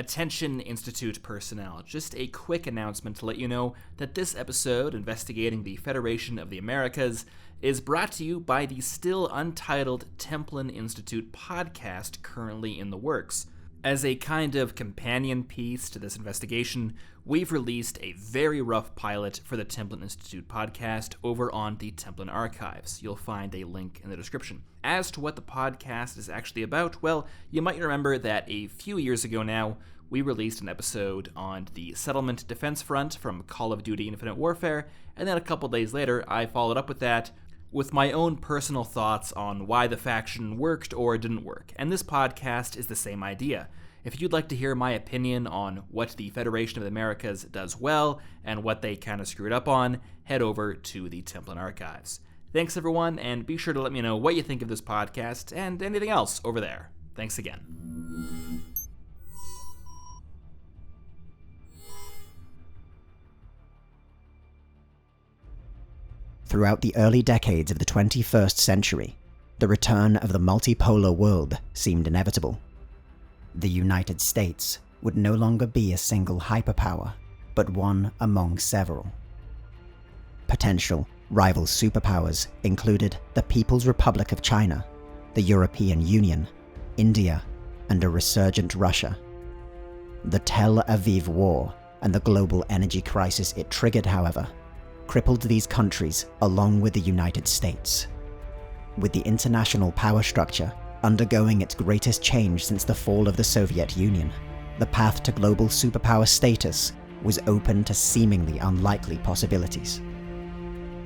Attention Institute personnel, just a quick announcement to let you know that this episode, investigating the Federation of the Americas, is brought to you by the still untitled Templin Institute podcast currently in the works. As a kind of companion piece to this investigation, we've released a very rough pilot for the Templin Institute podcast over on the Templin archives. You'll find a link in the description. As to what the podcast is actually about, well, you might remember that a few years ago now, we released an episode on the settlement defense front from Call of Duty Infinite Warfare, and then a couple days later, I followed up with that with my own personal thoughts on why the faction worked or didn't work, and this podcast is the same idea. If you'd like to hear my opinion on what the Federation of the Americas does well and what they kind of screwed up on, head over to the Templin archives. Thanks everyone, and be sure to let me know what you think of this podcast and anything else over there. Thanks again. Throughout the early decades of the 21st century, the return of the multipolar world seemed inevitable. The United States would no longer be a single hyperpower, but one among several. Potential rival superpowers included the People's Republic of China, the European Union, India, and a resurgent Russia. The Tel Aviv War and the global energy crisis it triggered, however, crippled these countries along with the United States. With the international power structure undergoing its greatest change since the fall of the Soviet Union, the path to global superpower status was open to seemingly unlikely possibilities.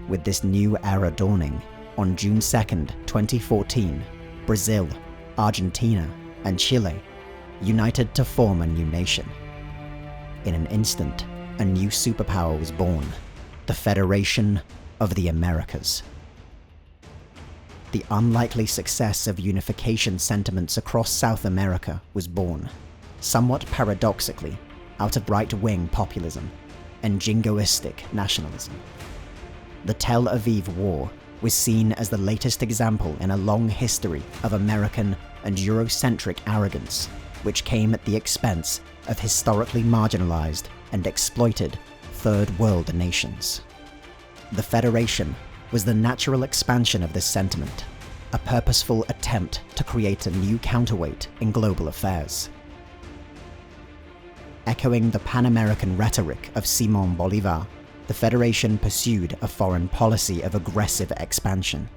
With this new era dawning, on June 2nd, 2014, Brazil, Argentina, and Chile united to form a new nation. In an instant, a new superpower was born: the Federation of the Americas. The unlikely success of unification sentiments across South America was born, somewhat paradoxically, out of right-wing populism and jingoistic nationalism. The Tel Aviv War was seen as the latest example in a long history of American and Eurocentric arrogance, which came at the expense of historically marginalized and exploited Third World nations. The Federation was the natural expansion of this sentiment, a purposeful attempt to create a new counterweight in global affairs. Echoing the Pan-American rhetoric of Simón Bolívar, the Federation pursued a foreign policy of aggressive expansion.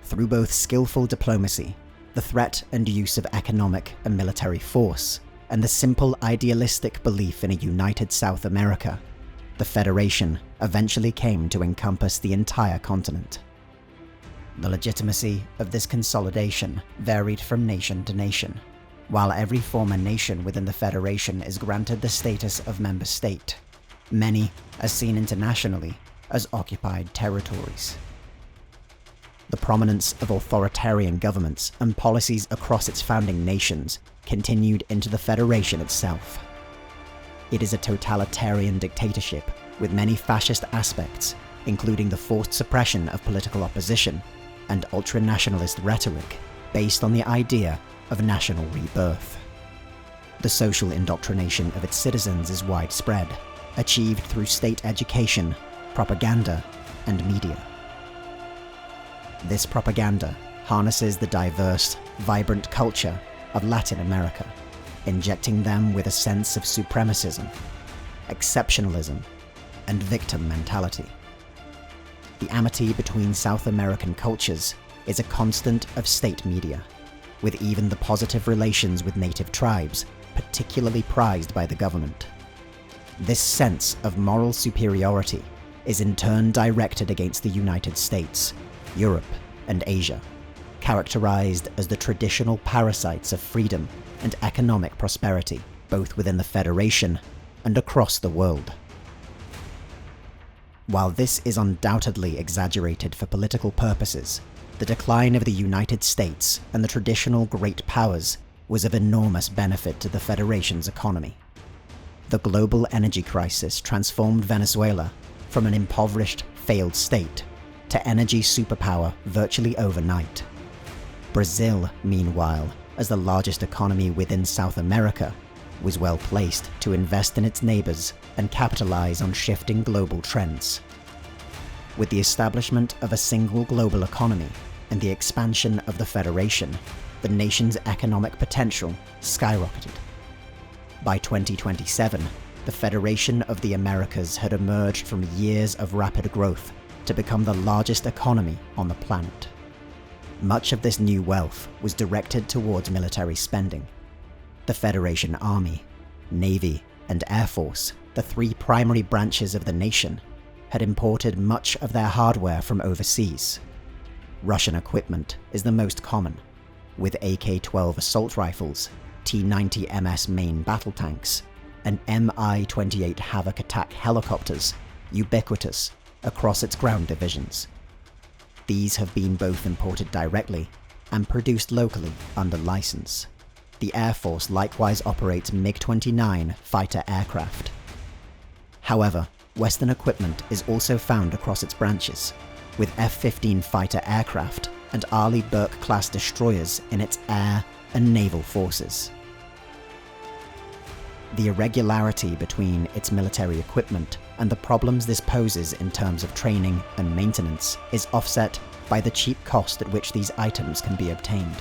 Through both skillful diplomacy, the threat and use of economic and military force, and the simple idealistic belief in a united South America, the Federation eventually came to encompass the entire continent. The legitimacy of this consolidation varied from nation to nation. While every former nation within the Federation is granted the status of member state, many are seen internationally as occupied territories. The prominence of authoritarian governments and policies across its founding nations continued into the Federation itself. It is a totalitarian dictatorship with many fascist aspects, including the forced suppression of political opposition and ultra-nationalist rhetoric based on the idea of national rebirth. The social indoctrination of its citizens is widespread, achieved through state education, propaganda, and media. This propaganda harnesses the diverse, vibrant culture of Latin America, injecting them with a sense of supremacism, exceptionalism, and victim mentality. The amity between South American cultures is a constant of state media, with even the positive relations with native tribes particularly prized by the government. This sense of moral superiority is in turn directed against the United States, Europe, and Asia, characterized as the traditional parasites of freedom and economic prosperity, both within the Federation and across the world. While this is undoubtedly exaggerated for political purposes, the decline of the United States and the traditional great powers was of enormous benefit to the Federation's economy. The global energy crisis transformed Venezuela from an impoverished, failed state to energy superpower virtually overnight. Brazil, meanwhile, as the largest economy within South America, was well placed to invest in its neighbors and capitalize on shifting global trends. With the establishment of a single global economy and the expansion of the Federation, the nation's economic potential skyrocketed. By 2027, the Federation of the Americas had emerged from years of rapid growth to become the largest economy on the planet. Much of this new wealth was directed towards military spending. The Federation Army, Navy, and Air Force, the three primary branches of the nation, had imported much of their hardware from overseas. Russian equipment is the most common, with AK-12 assault rifles, T-90 MS main battle tanks, and Mi-28 Havoc attack helicopters ubiquitous across its ground divisions. These have been both imported directly and produced locally under license. The Air Force likewise operates MiG-29 fighter aircraft. However, Western equipment is also found across its branches, with F-15 fighter aircraft and Arleigh Burke-class destroyers in its air and naval forces. The irregularity between its military equipment and the problems this poses in terms of training and maintenance is offset by the cheap cost at which these items can be obtained.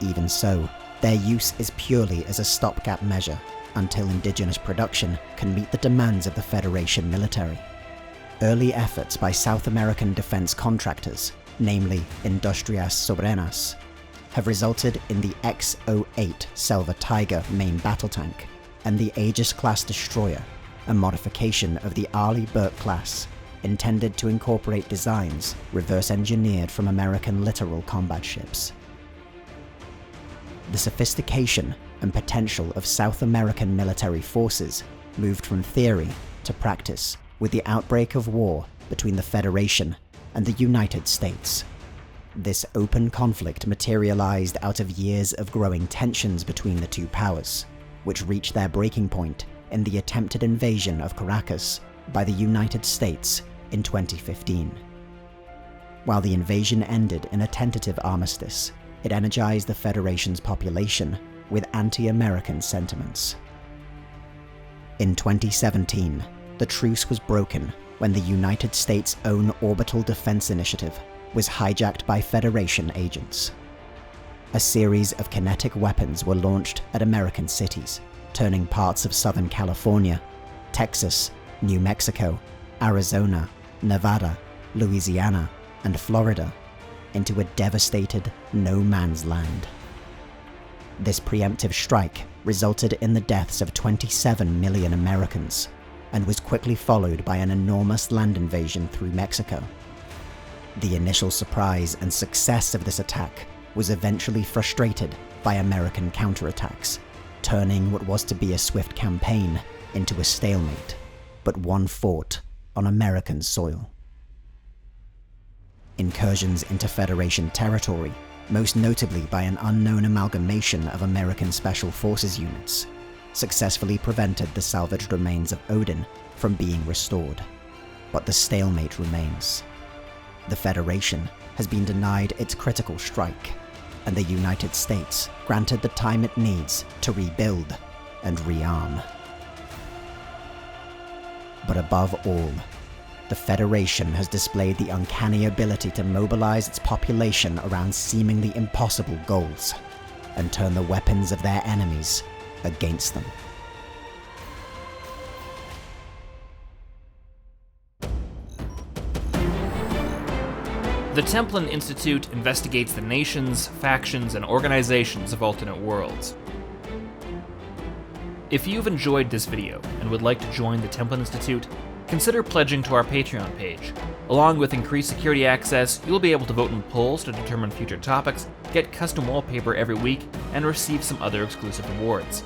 Even so, their use is purely as a stopgap measure until indigenous production can meet the demands of the Federation military. Early efforts by South American defense contractors, namely Industrias Soberanas, have resulted in the X-08 Selva Tiger main battle tank and the Aegis-class destroyer, a modification of the Arleigh Burke class intended to incorporate designs reverse-engineered from American littoral combat ships. The sophistication and potential of South American military forces moved from theory to practice with the outbreak of war between the Federation and the United States. This open conflict materialized out of years of growing tensions between the two powers, which reached their breaking point in the attempted invasion of Caracas by the United States in 2015. While the invasion ended in a tentative armistice, it energized the Federation's population with anti-American sentiments. In 2017, the truce was broken when the United States' own Orbital Defense Initiative was hijacked by Federation agents. A series of kinetic weapons were launched at American cities, turning parts of Southern California, Texas, New Mexico, Arizona, Nevada, Louisiana, and Florida into a devastated no-man's land. This preemptive strike resulted in the deaths of 27 million Americans and was quickly followed by an enormous land invasion through Mexico. The initial surprise and success of this attack was eventually frustrated by American counterattacks, turning what was to be a swift campaign into a stalemate, but one fought on American soil. Incursions into Federation territory, most notably by an unknown amalgamation of American Special Forces units, successfully prevented the salvaged remains of Odin from being restored. But the stalemate remains. The Federation has been denied its critical strike, and the United States granted the time it needs to rebuild and rearm. But above all, the Federation has displayed the uncanny ability to mobilize its population around seemingly impossible goals and turn the weapons of their enemies against them. The Templin Institute investigates the nations, factions, and organizations of alternate worlds. If you've enjoyed this video and would like to join the Templin Institute, consider pledging to our Patreon page. Along with increased security access, you'll be able to vote in polls to determine future topics, get custom wallpaper every week, and receive some other exclusive rewards.